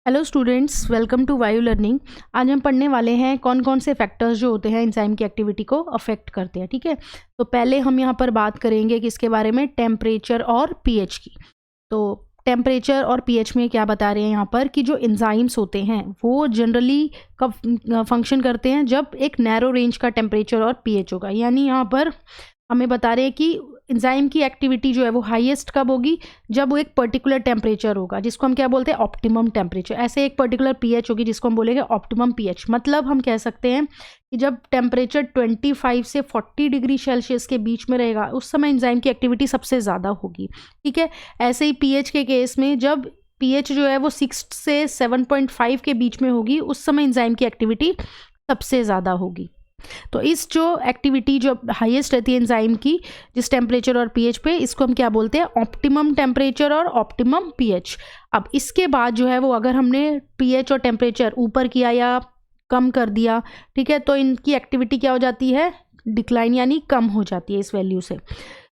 Hello students, welcome to वायु learning. आज हम पढ़ने वाले हैं कौन कौन से फैक्टर्स जो होते हैं एंजाइम की एक्टिविटी को अफेक्ट करते हैं। ठीक है, तो पहले हम यहाँ पर बात करेंगे किसके बारे में, टेम्परेचर और पीएच की। तो टेम्परेचर और पीएच में क्या बता रहे हैं यहाँ पर कि जो एंजाइम्स होते हैं वो जनरली कब फंक्शन करते हैं, जब एक नैरो रेंज का टेम्परेचर और पीएच होगा। यानी यहाँ पर हमें बता रहे हैं कि एंजाइम की एक्टिविटी जो है वो हाईएस्ट कब होगी, जब वो एक पर्टिकुलर टेम्परेचर होगा जिसको हम क्या बोलते हैं, ऑप्टिमम टेम्परेचर। ऐसे एक पर्टिकुलर पीएच होगी जिसको हम बोलेंगे ऑप्टिमम पीएच। मतलब हम कह सकते हैं कि जब टेम्परेचर 25 से 40 डिग्री सेल्सियस के बीच में रहेगा उस समय एंजाइम की एक्टिविटी सबसे ज़्यादा होगी। ठीक है, ऐसे ही पीएच के केस में जब पीएच जो है वो 6 से 7.5 के बीच में होगी उस समय एंजाइम की एक्टिविटी सबसे ज़्यादा होगी। तो इस जो एक्टिविटी जो हाईएस्ट रहती है एंजाइम की जिस टेम्परेचर और पीएच पे, इसको हम क्या बोलते हैं, ऑप्टिमम टेम्परेचर और ऑप्टिमम पीएच। अब इसके बाद जो है वो अगर हमने पीएच और टेम्परेचर ऊपर किया या कम कर दिया, ठीक है, तो इनकी एक्टिविटी क्या हो जाती है, डिक्लाइन यानी कम हो जाती है इस वैल्यू से।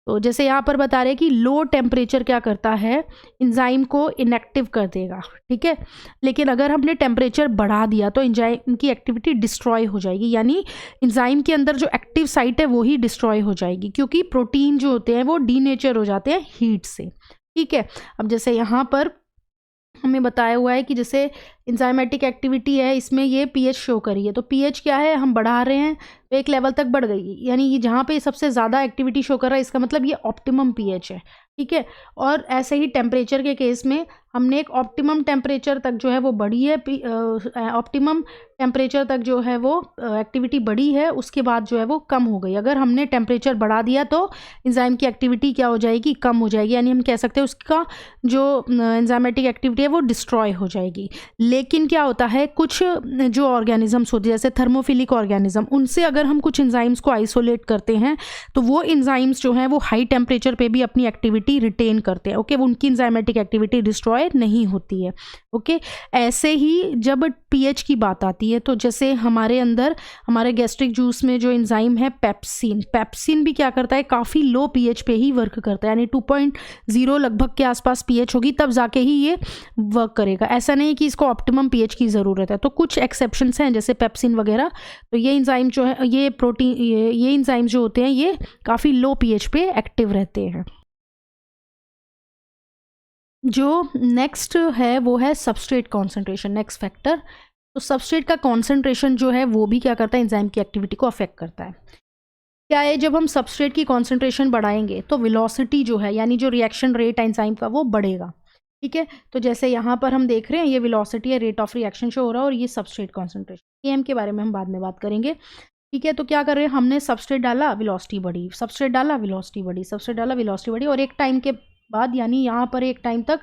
तो जैसे यहाँ पर बता रहे हैं कि लो टेम्परेचर क्या करता है, एंजाइम को इनएक्टिव कर देगा। ठीक है, लेकिन अगर हमने टेम्परेचर बढ़ा दिया तो एंजाइम की एक्टिविटी डिस्ट्रॉय हो जाएगी। यानी एंजाइम के अंदर जो एक्टिव साइट है वो ही डिस्ट्रॉय हो जाएगी, क्योंकि प्रोटीन जो होते हैं वो डीनेचर हो जाते हैं हीट से। ठीक है, अब जैसे यहाँ पर हमें बताया हुआ है कि जैसे एंजाइमेटिक एक्टिविटी है, इसमें ये पीएच शो करी है, तो पीएच क्या है, हम बढ़ा रहे हैं तो एक लेवल तक बढ़ गई, यानी ये जहाँ पे सबसे ज़्यादा एक्टिविटी शो कर रहा है इसका मतलब ये ऑप्टिमम पीएच है। ठीक है, और ऐसे ही टेम्परेचर के केस में हमने एक ऑप्टिमम टेम्परेचर तक जो है वो बढ़ी है, ऑप्टिमम टेम्परेचर तक जो है वो एक्टिविटी बढ़ी है, उसके बाद जो है वो कम हो गई। अगर हमने टेम्परेचर बढ़ा दिया तो एंजाइम की एक्टिविटी क्या हो जाएगी, कम हो जाएगी, यानी हम कह सकते हैं उसका जो एंजाइमेटिक एक्टिविटी है वो डिस्ट्रॉय हो जाएगी। लेकिन क्या होता है, कुछ जो ऑर्गेनिजम्स होते हैं जैसे थर्मोफिलिक ऑर्गेनिज्म, उनसे अगर हम कुछ एंजाइम्स को आइसोलेट करते हैं तो वो एंजाइम्स जो हैं वो हाई टेम्परेचर पे भी अपनी एक्टिविटी रिटेन करते हैं। ओके, उनकी एंजाइमेटिक एक्टिविटी डिस्ट्रॉय नहीं होती है। ओके, ऐसे ही जब पीएच की बात आती है तो जैसे हमारे अंदर हमारे गैस्ट्रिक जूस में जो एंजाइम है पेप्सिन, पेप्सिन भी क्या करता है, काफ़ी लो पीएच पे ही वर्क करता है, यानी 2.0 लगभग के आसपास पीएच होगी तब जाके ही ये वर्क करेगा। ऐसा नहीं कि इसको ऑप्टिमम पीएच की ज़रूरत है, तो कुछ एक्सेप्शंस हैं जैसे पेप्सिन वगैरह। तो ये एंजाइम जो है, ये प्रोटीन, ये एंजाइम जो होते हैं ये काफ़ी लो पीएच पे एक्टिव रहते हैं। जो नेक्स्ट है वो है सबस्ट्रेट कॉन्सेंट्रेशन, नेक्स्ट फैक्टर। तो सबस्ट्रेट का कॉन्सेंट्रेशन जो है वो भी क्या करता है, एंजाइम की एक्टिविटी को अफेक्ट करता है। क्या है, जब हम सबस्ट्रेट की कॉन्सेंट्रेशन बढ़ाएंगे तो वेलोसिटी जो है, यानी जो रिएक्शन रेट है एंजाइम का वो बढ़ेगा। ठीक है, तो जैसे यहाँ पर हम देख रहे हैं ये वेलोसिटी है, रेट ऑफ रिएक्शन शो हो रहा है, और ये सबस्ट्रेट कॉन्सेंट्रेशन, एम के बारे में हम बाद में बात करेंगे। ठीक है, तो क्या कर रहे हैं, हमने सबस्ट्रेट डाला, वेलोसिटी बढ़ी, सबस्ट्रेट डाला, वेलोसिटी बढ़ी, सबस्ट्रेट डाला, वेलोसिटी बढ़ी, और एक टाइम के बाद, यानी यहाँ पर एक टाइम तक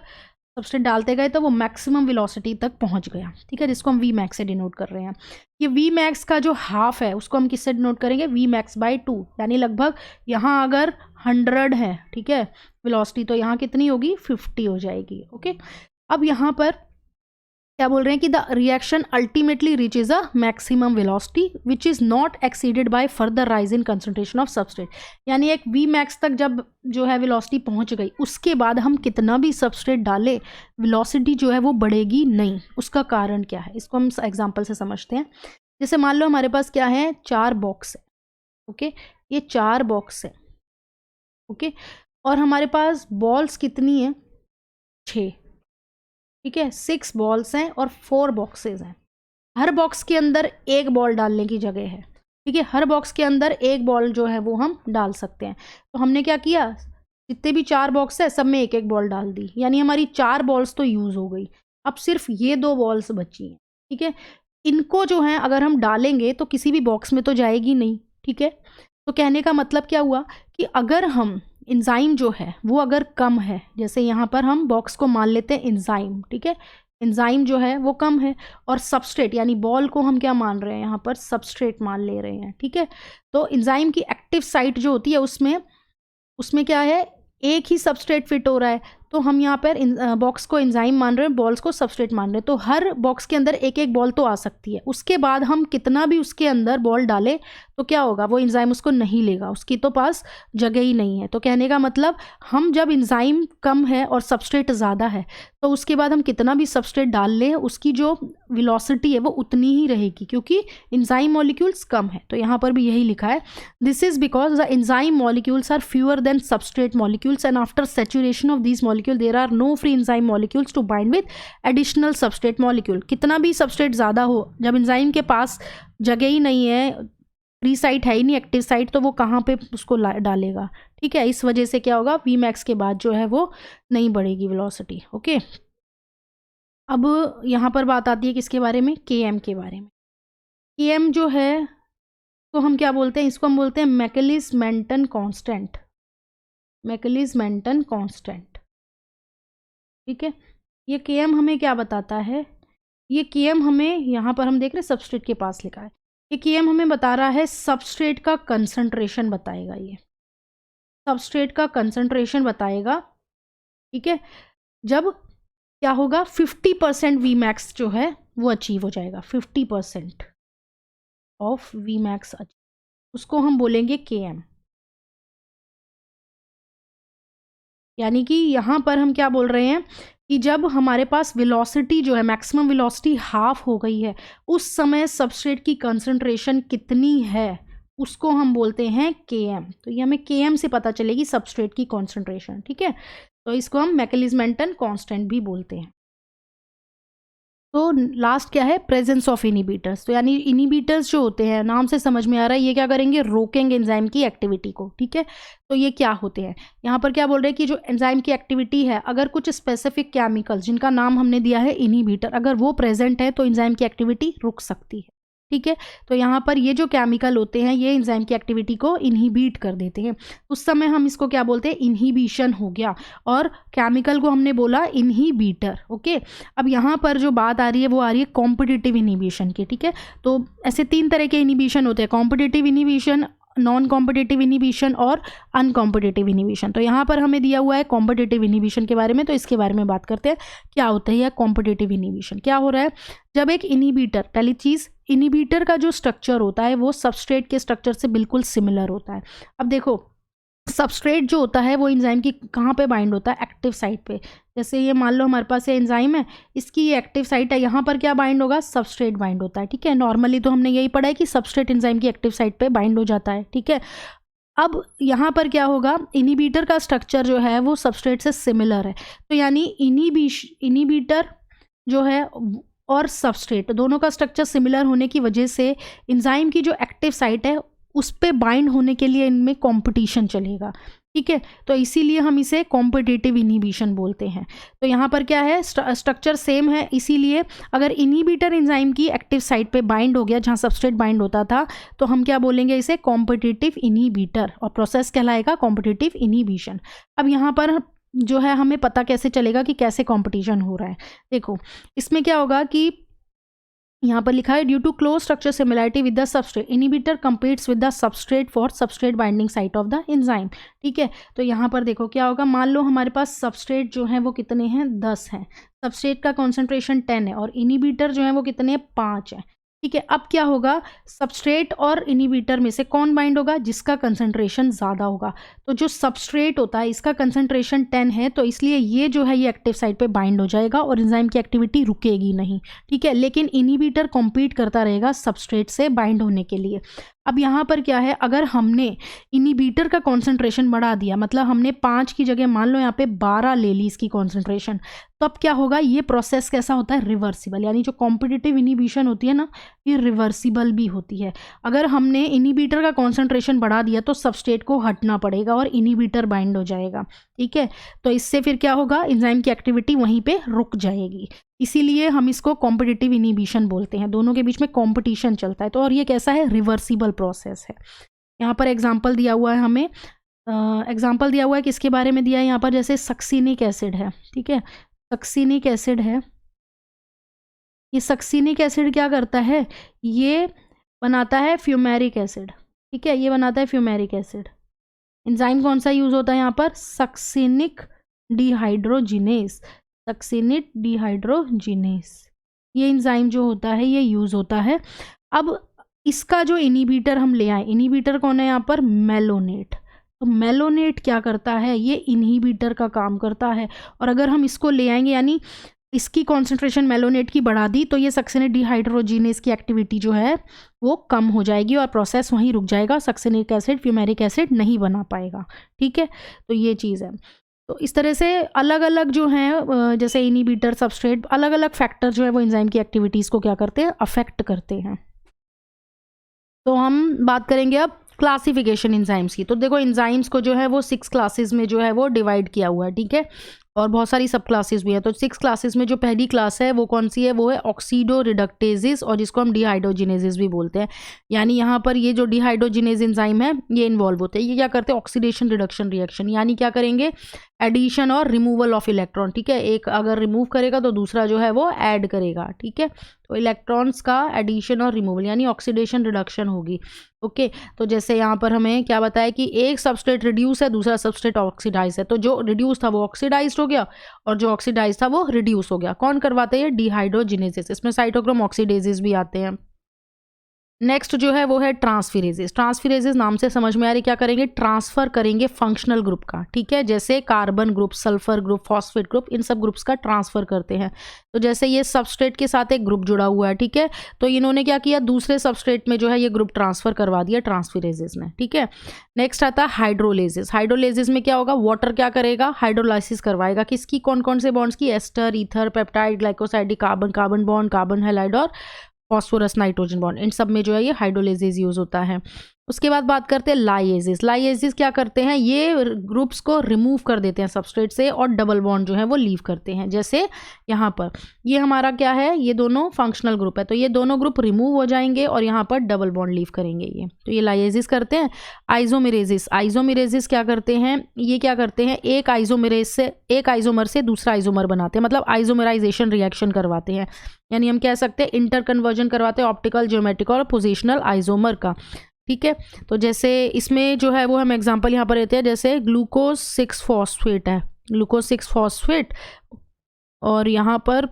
सबस्ट्रेट डालते गए तो वो मैक्सिमम वेलोसिटी तक पहुँच गया। ठीक है, जिसको हम वी मैक्स से डिनोट कर रहे हैं। ये वी मैक्स का जो हाफ है उसको हम किससे डिनोट करेंगे, वी मैक्स बाई 2, यानी लगभग यहाँ अगर 100 है, ठीक है, वेलोसिटी, तो यहाँ कितनी होगी, 50 हो जाएगी। ओके, अब यहाँ पर क्या बोल रहे हैं कि the reaction ultimately reaches a maximum velocity which is not exceeded by further rise in concentration of substrate. यानी एक वी मैक्स तक जब जो है वेलोसिटी पहुंच गई, उसके बाद हम कितना भी सबस्ट्रेट डालें वेलोसिटी जो है वो बढ़ेगी नहीं। उसका कारण क्या है, इसको हम एग्जांपल से समझते हैं। जैसे मान लो हमारे पास क्या है, 4 बॉक्स है। ओके, ये 4 बॉक्स है। ओके, और हमारे पास बॉल्स कितनी है, 6। ठीक है, 6 बॉल्स हैं और 4 बॉक्सेस हैं। हर बॉक्स के अंदर एक बॉल डालने की जगह है। ठीक है, हर बॉक्स के अंदर एक बॉल जो है वो हम डाल सकते हैं। तो हमने क्या किया, जितने भी 4 बॉक्स है सब में एक एक बॉल डाल दी, यानी हमारी 4 बॉल्स तो यूज़ हो गई। अब सिर्फ ये 2 बॉल्स बची हैं। ठीक है, इनको जो है अगर हम डालेंगे तो किसी भी बॉक्स में तो जाएगी नहीं। ठीक है, तो कहने का मतलब क्या हुआ कि अगर हम एंजाइम जो है वो अगर कम है, जैसे यहाँ पर हम बॉक्स को मान लेते हैं एंजाइम। ठीक है, एंजाइम जो है वो कम है, और सबस्ट्रेट यानी बॉल को हम क्या मान रहे हैं, यहाँ पर सबस्ट्रेट मान ले रहे हैं। ठीक है, तो एंजाइम की एक्टिव साइट जो होती है उसमें क्या है, एक ही सबस्ट्रेट फिट हो रहा है, तो हम यहाँ पर बॉक्स को एंजाइम मान रहे हैं, बॉल्स को सबस्ट्रेट मान रहे हैं, तो हर बॉक्स के अंदर एक एक बॉल तो आ सकती है। उसके बाद हम कितना भी उसके अंदर बॉल डालें तो क्या होगा, वो एंजाइम उसको नहीं लेगा, उसकी तो पास जगह ही नहीं है। तो कहने का मतलब हम जब एंजाइम कम है और सबस्ट्रेट ज़्यादा है तो उसके बाद हम कितना भी सबस्ट्रेट डाल लें उसकी जो वेलोसिटी है वो उतनी ही रहेगी, क्योंकि एंजाइम मॉलिक्यूल्स कम है। तो यहाँ पर भी यही लिखा है, this is because the enzyme molecules are fewer than substrate molecules and after saturation of these molecule there are no free enzyme molecules to bind with additional substrate molecule. कितना भी सबस्ट्रेट ज़्यादा हो, जब एंजाइम के पास जगह ही नहीं है, free site है ही नहीं, एक्टिव साइट, तो वो कहाँ पे उसको डालेगा। ठीक है, इस वजह से क्या होगा, वी मैक्स के बाद जो है वो नहीं बढ़ेगी वेलोसिटी। ओके, अब यहाँ पर बात आती है किसके बारे में, के एम के बारे में। के एम जो है तो हम क्या बोलते हैं, इसको हम बोलते हैं मैकलिस-मेंटन कांस्टेंट, मैकलिस-मेंटन कांस्टेंट। ठीक है, ये के एम हमें क्या बताता है, ये के एम हमें, यहाँ पर हम देख रहे हैं सबस्ट्रेट के पास लिखा है, ये के एम हमें बता रहा है सबस्ट्रेट का कंसंट्रेशन बताएगा, ये सबस्ट्रेट का कंसंट्रेशन बताएगा। ठीक है, जब क्या होगा 50% वी मैक्स जो है वो अचीव हो जाएगा, 50% ऑफ वी मैक्स अचीव, उसको हम बोलेंगे के एम। यानी कि यहाँ पर हम क्या बोल रहे हैं कि जब हमारे पास वेलोसिटी जो है, मैक्सिमम वेलोसिटी हाफ हो गई है, उस समय सबस्ट्रेट की कंसंट्रेशन कितनी है उसको हम बोलते हैं के एम। तो ये हमें के एम से पता चलेगी सबस्ट्रेट की कंसंट्रेशन। ठीक है, तो इसको हम मैकलिस-मेंटन कांस्टेंट भी बोलते हैं। तो लास्ट क्या है, प्रेजेंस ऑफ इनिबिटर्स। तो यानी इनिबिटर्स जो होते हैं, नाम से समझ में आ रहा है ये क्या करेंगे, रोकेंगे एंजाइम की एक्टिविटी को। ठीक है, तो ये क्या होते हैं, यहाँ पर क्या बोल रहे हैं कि जो एंजाइम की एक्टिविटी है, अगर कुछ स्पेसिफिक केमिकल्स जिनका नाम हमने दिया है इनिबिटर, अगर वो प्रेजेंट है तो एंजाइम की एक्टिविटी रुक सकती है। ठीक है, तो यहाँ पर ये जो केमिकल होते हैं ये एंजाइम की एक्टिविटी को इनहिबिट कर देते हैं, उस समय हम इसको क्या बोलते हैं, इनहिबिशन हो गया, और केमिकल को हमने बोला इनहिबिटर। ओके, अब यहाँ पर जो बात आ रही है वो आ रही है कॉम्पिटिटिव इनहिबिशन की। ठीक है, तो ऐसे 3 तरह के इनहिबिशन होते हैं, competitive inhibition, non competitive inhibition और अनकॉम्पिटिटिव इनहिबिशन। तो यहाँ पर हमें दिया हुआ है कॉम्पिटिटिव इनहिबिशन के बारे में, तो इसके बारे में बात करते हैं। क्या होता है यह कॉम्पिटिटिव इनहिबिशन, क्या हो रहा है, जब एक इनहिबिटर, पहली चीज़ इनहिबिटर का जो स्ट्रक्चर होता है वो सबस्ट्रेट के स्ट्रक्चर से बिल्कुल सिमिलर होता है। अब देखो सबस्ट्रेट जो होता है वो एंजाइम की कहाँ पे बाइंड होता है, एक्टिव साइट पे। जैसे ये मान लो हमारे पास ये एंजाइम है, इसकी ये एक्टिव साइट है, यहाँ पर क्या बाइंड होगा, सबस्ट्रेट बाइंड होता है। ठीक है, नॉर्मली तो हमने यही पढ़ा है कि सबस्ट्रेट एंजाइम की एक्टिव साइट पे बाइंड हो जाता है। ठीक है, अब यहाँ पर क्या होगा, इनहिबिटर का स्ट्रक्चर जो है वो सबस्ट्रेट से सिमिलर है, तो यानी इनहिबिटर जो है और सबस्ट्रेट दोनों का स्ट्रक्चर सिमिलर होने की वजह से एंजाइम की जो एक्टिव साइट है उस पे बाइंड होने के लिए इनमें कंपटीशन चलेगा। ठीक है, तो इसीलिए हम इसे कॉम्पिटिटिव इनहिबिशन बोलते हैं। तो यहाँ पर क्या है, स्ट्रक्चर सेम है, इसीलिए अगर इनहिबिटर एंजाइम की एक्टिव साइट पे बाइंड हो गया जहाँ सबस्ट्रेट बाइंड होता था, तो हम क्या बोलेंगे, इसे कॉम्पिटिटिव इनहिबिटर, और प्रोसेस कहलाएगा कॉम्पिटिटिव इनहिबिशन। अब यहाँ पर जो है हमें पता कैसे चलेगा कि कैसे कॉम्पिटिशन हो रहा है, देखो इसमें क्या होगा कि यहाँ पर लिखा है due to close structure similarity with the substrate inhibitor competes with the substrate for substrate binding site of the enzyme. ठीक है, तो यहाँ पर देखो क्या होगा, मान लो हमारे पास सबस्ट्रेट जो है वो कितने हैं, 10 हैं, सबस्ट्रेट का कॉन्सेंट्रेशन 10 है, और इनहिबिटर जो है वो कितने हैं, 5 है। ठीक है, अब क्या होगा, सबस्ट्रेट और इनहिबिटर में से कौन बाइंड होगा, जिसका कंसंट्रेशन ज़्यादा होगा। तो जो सबस्ट्रेट होता है इसका कंसंट्रेशन 10 है, तो इसलिए ये जो है ये एक्टिव साइट पे बाइंड हो जाएगा और एंजाइम की एक्टिविटी रुकेगी नहीं। ठीक है, लेकिन इनहिबिटर कॉम्पीट करता रहेगा सबस्ट्रेट से बाइंड होने के लिए। अब यहाँ पर क्या है, अगर हमने इनहिबिटर का कॉन्सेंट्रेशन बढ़ा दिया, मतलब हमने 5 की जगह मान लो यहाँ पे 12 ले ली इसकी कॉन्सेंट्रेशन, तो अब क्या होगा, ये प्रोसेस कैसा होता है, रिवर्सिबल। यानी जो कॉम्पिटिटिव इनहिबिशन होती है ना, ये रिवर्सिबल भी होती है। अगर हमने इनहिबिटर का कॉन्सेंट्रेशन बढ़ा दिया तो सबस्ट्रेट को हटना पड़ेगा और इनहिबिटर बाइंड हो जाएगा। ठीक है, तो इससे फिर क्या होगा, एंजाइम की एक्टिविटी वहीं पे रुक जाएगी, इसीलिए हम इसको कॉम्पिटिटिव इनहिबिशन बोलते हैं। दोनों के बीच में कॉम्पिटिशन चलता है, तो और ये कैसा है, रिवर्सिबल प्रोसेस है। यहाँ पर एग्जाम्पल दिया हुआ है हमें, एग्जाम्पल दिया हुआ है किसके बारे में दिया है यहाँ पर, जैसे सक्सिनिक एसिड है। ठीक है, सक्सिनिक एसिड है, ये सक्सिनिक एसिड क्या करता है, ये बनाता है फ्यूमेरिक एसिड। ठीक है, ये बनाता है फ्यूमेरिक एसिड। एंजाइम कौन सा यूज होता है यहाँ पर, सक्सिनिक डिहाइड्रोजिनेस, सक्सिनिक डिहाइड्रोजिनेस, ये एंजाइम जो होता है ये यूज़ होता है। अब इसका जो इनिबिटर हम ले आए, इनिबिटर कौन है यहाँ पर, मेलोनेट। तो मेलोनेट क्या करता है, ये इनहिबिटर का काम करता है। और अगर हम इसको ले आएंगे यानी इसकी कॉन्सेंट्रेशन मेलोनेट की बढ़ा दी तो ये सक्सिनिक डिहाइड्रोजिनेस की एक्टिविटी जो है वो कम हो जाएगी और प्रोसेस वहीं रुक जाएगा, सक्सिनिक एसिड फ्यूमेरिक एसिड नहीं बना पाएगा। ठीक है, तो ये चीज़ है। तो इस तरह से अलग अलग जो हैं जैसे इनिबिटर, सबस्ट्रेट, अलग अलग फैक्टर जो है वो एंजाइम की एक्टिविटीज़ को क्या करते हैं, अफेक्ट करते हैं। तो हम बात करेंगे अब क्लासिफिकेशन एंजाइम्स की। तो देखो एंजाइम्स को जो है वो 6 क्लासेस में जो है वो डिवाइड किया हुआ है। ठीक है, और बहुत सारी सब क्लासेस भी है। तो 6 क्लासेस में जो पहली क्लास है वो कौन सी है, वो है ऑक्सीडो रिडक्टेजेस, और जिसको हम डिहाइड्रोजिनेजेस भी बोलते हैं। यानी यहाँ पर ये जो डिहाइड्रोजिनेज एंजाइम है ये इन्वॉल्व होते हैं। ये क्या करते हैं, ऑक्सीडेशन रिडक्शन रिएक्शन, यानी क्या करेंगे, एडिशन और रिमूवल ऑफ इलेक्ट्रॉन। ठीक है, एक अगर रिमूव करेगा तो दूसरा जो है वो ऐड करेगा। ठीक है, तो इलेक्ट्रॉन्स का एडिशन और रिमूवल यानी ऑक्सीडेशन रिडक्शन होगी। ओके, तो जैसे यहाँ पर हमें क्या बताया कि एक सबस्ट्रेट रिड्यूस है, दूसरा सबस्ट्रेट ऑक्सीडाइज है। तो जो रिड्यूस था वो ऑक्सीडाइज हो गया और जो ऑक्सीडाइज था वो रिड्यूस हो गया। कौन करवाते हैं, डिहाइड्रोजिनेसिस। इसमें साइटोक्रोम ऑक्सीडेजेस भी आते हैं। नेक्स्ट जो है वो है ट्रांसफिरेजेस। ट्रांसफिरेजेस नाम से समझ में आ रही, क्या करेंगे, ट्रांसफर करेंगे फंक्शनल ग्रुप का। ठीक है, जैसे carbon group, sulphur group, phosphate group, इन सब ग्रुप्स का ट्रांसफर करते हैं। तो जैसे ये सबस्ट्रेट के साथ एक ग्रुप जुड़ा हुआ है, ठीक है, तो इन्होंने क्या किया, दूसरे सबस्ट्रेट में जो है ये ग्रुप ट्रांसफर करवा दिया ट्रांसफिरेजेस ने। ठीक है, नेक्स्ट आता है हाइड्रोलेजेस। हाइड्रोलेजेस में क्या होगा, वाटर क्या करेगा, हाइड्रोलाइसिस करवाएगा। किसकी, कौन कौन से बॉन्ड्स की, ester, ether, peptide, glycoside, carbon carbon bond, carbon halide और फॉस्फोरस नाइट्रोजन बॉन्ड, इन सब में जो है ये हाइड्रोलेजेस यूज होता है। उसके बाद बात करते हैं लाइएजेस। लाइएजेस क्या करते हैं, ये ग्रुप्स को रिमूव कर देते हैं सबस्ट्रेट से और डबल बॉन्ड जो है वो लीव करते हैं। जैसे यहाँ पर ये हमारा क्या है, ये दोनों फंक्शनल ग्रुप है, तो ये दोनों ग्रुप रिमूव हो जाएंगे और यहाँ पर डबल बॉन्ड लीव करेंगे ये, तो ये लाइएजेस करते हैं। आइसोमेरेजेस, आइसोमेरेजेस क्या करते हैं, ये क्या करते हैं, एक आइसोमेरेज से, एक आइसोमर से दूसरा आइसोमर बनाते हैं, मतलब आइसोमेराइजेशन रिएक्शन करवाते हैं। यानी हम कह सकते हैं इंटर कन्वर्जन करवाते हैं ऑप्टिकल, ज्योमेट्रिक और पोजिशनल आइसोमर का। ठीक है, तो जैसे इसमें जो है वो हम एग्जांपल यहाँ पर लेते हैं, जैसे ग्लूकोज 6 फॉस्फेट है, ग्लूकोज 6 फॉस्फेट, और यहाँ पर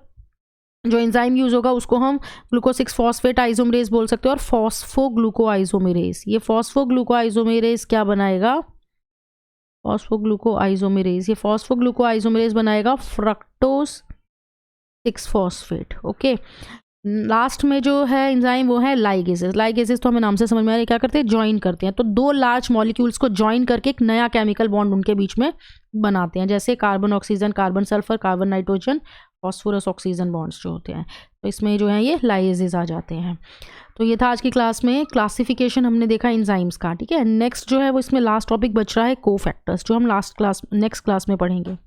जो एंजाइम यूज होगा उसको हम ग्लूकोज 6 फॉस्फेट आइसोमेरेज बोल सकते हैं, और फॉस्फोग्लूको आइसोमेरेज। ये फॉस्फोग्लूको आइसोमेरेज क्या बनाएगा, फॉस्फोग्लूको आइसोमेरेज, ये फॉस्फोग्लूको आइसोमेरेज बनाएगा फ्रक्टोज 6 फॉस्फेट। ओके, लास्ट में जो है एंजाइम वो है लाइगेसेस। लाइगेसेस तो हमें नाम से समझ में आ रहा है, क्या करते हैं, ज्वाइन करते हैं। तो दो लार्ज मॉलिक्यूल्स को ज्वाइन करके एक नया केमिकल बॉन्ड उनके बीच में बनाते हैं, जैसे carbon oxygen, carbon sulphur, carbon nitrogen, phosphorus oxygen bonds जो होते हैं। तो इसमें जो है ये लाइगेसेस आ जाते हैं। तो ये था आज की क्लास में क्लासिफिकेशन हमने देखा एंजाइम्स का। ठीक है, नेक्स्ट जो है वो इसमें लास्ट टॉपिक बच रहा है कोफैक्टर्स, जो हम नेक्स्ट क्लास में पढ़ेंगे।